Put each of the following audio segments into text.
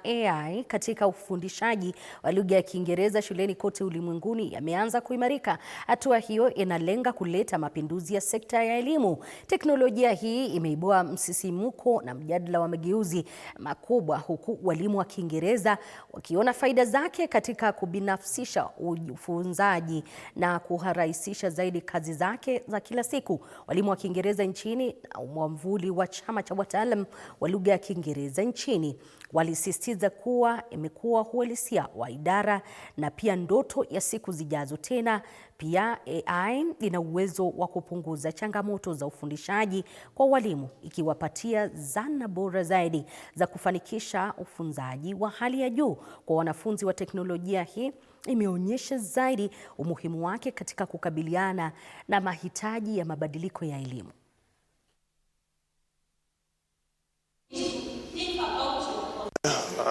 AI katika ufundishaji wa lugha ya Kiingereza shuleni kote ulimwenguni yameanza kuimarika. Hatua hiyo inalenga kuleta mapinduzi ya sekta ya elimu. Teknolojia hii imeibua msisimuko na mjadala wa mageuzi makubwa, huku walimu wa Kiingereza wakiona faida zake katika kubinafsisha ufunzaji na kurahisisha zaidi kazi zake za kila siku. Walimu wa Kiingereza nchini na mwamvuli wa chama cha wataalam wa lugha ya Kiingereza nchini walisisitiza kuwa imekuwa uhalisia wa idara na pia ndoto ya siku zijazo. Tena pia AI ina uwezo wa kupunguza changamoto za ufundishaji kwa walimu, ikiwapatia zana bora zaidi za kufanikisha ufunzaji wa hali ya juu kwa wanafunzi wa teknolojia. Hii imeonyesha zaidi umuhimu wake katika kukabiliana na mahitaji ya mabadiliko ya elimu.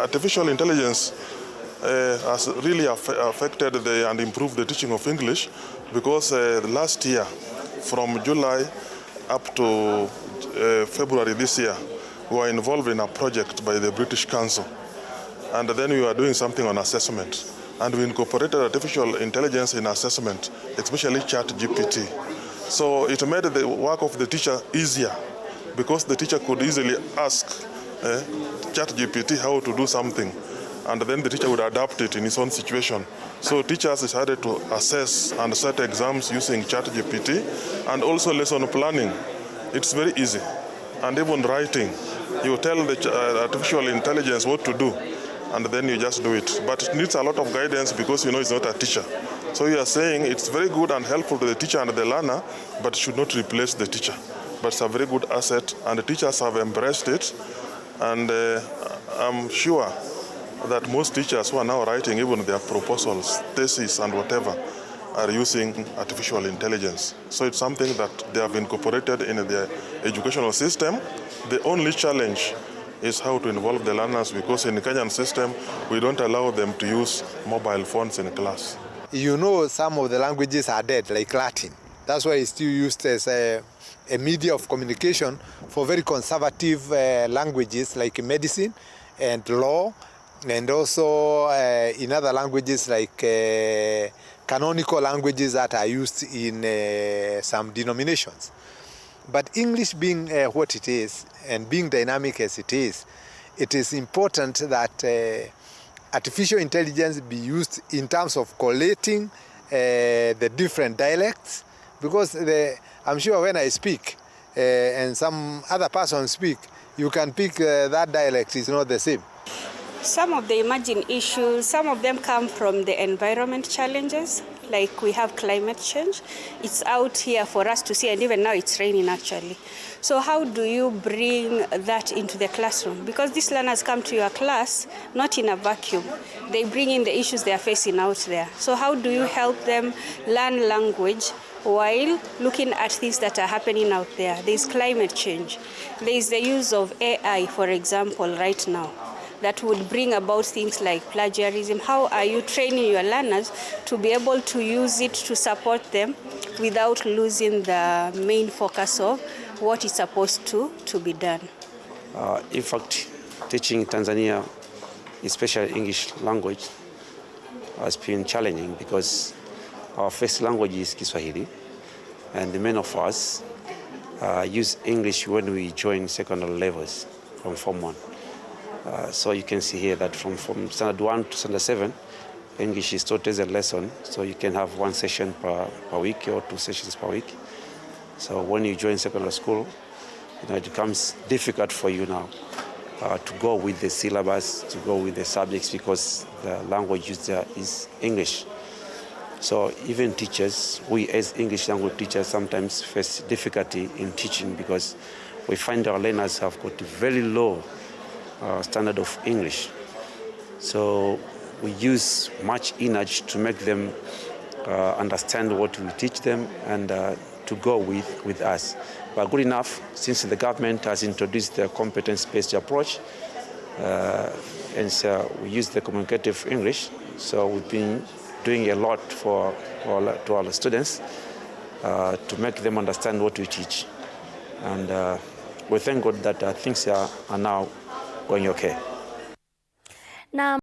Artificial intelligence has really affected and improved the teaching of English, because last year, from July up to February this year, we were involved in a project by the British Council, and then we were doing something on assessment, and we incorporated artificial intelligence in assessment, especially ChatGPT. So it made the work of the teacher easier, because the teacher could easily ask ChatGPT how to do something, and then the teacher would adapt it in his own situation. So teachers decided to assess and set exams using ChatGPT, and also lesson planning. It's very easy, and even writing. You tell the artificial intelligence what to do, and then you just do it. But it needs a lot of guidance, because you know it's not a teacher. So you are saying it's very good and helpful to the teacher and the learner, but it should not replace the teacher. But it's a very good asset, and the teachers have embraced it. And I'm sure that most teachers who are now writing even their proposals, thesis and whatever, are using artificial intelligence. So it's something that they have incorporated in their educational system. The only challenge is how to involve the learners, because in the Kenyan system, we don't allow them to use mobile phones in class. You know, some of the languages are dead, like Latin. That's why it's still used as a media of communication for very conservative languages like medicine and law, and also in other languages like canonical languages that are used in some denominations. But English being what it is, and being dynamic as it is important that artificial intelligence be used in terms of collating the different dialects, because I'm sure when I speak and some other person speak, you can pick that dialect is not the same. Some of the emerging issues, some of them come from the environment challenges, like we have climate change. It's out here for us to see, and even now it's raining actually. So how do you bring that into the classroom? Because these learners come to your class not in a vacuum. They bring in the issues they are facing out there. So how do you help them learn language while looking at things that are happening out there? There's climate change. There's the use of AI, for example, right now, that would bring about things like plagiarism. How are you training your learners to be able to use it to support them without losing the main focus of what is supposed to be done? In fact, teaching Tanzania, especially English language, has been challenging, because our first language is Kiswahili, and the many of us use English when we join secondary levels from Form 1. So you can see here that from standard 1 to standard 7, English is taught as a lesson, so you can have one session per week or 2 sessions per week. So when you join secondary school, it becomes difficult for you now to go with the syllabus, to go with the subjects, because the language used there is English. So even teachers, we as English language teachers sometimes face difficulty in teaching, because we find our learners have got a very low standard of English. So we use much energy to make them understand what we teach them and to go with us. But good enough, since the government has introduced the competence-based approach, and so we use the communicative English, so we've been doing a lot to our students to make them understand what we teach. And we thank God that things are now going okay. na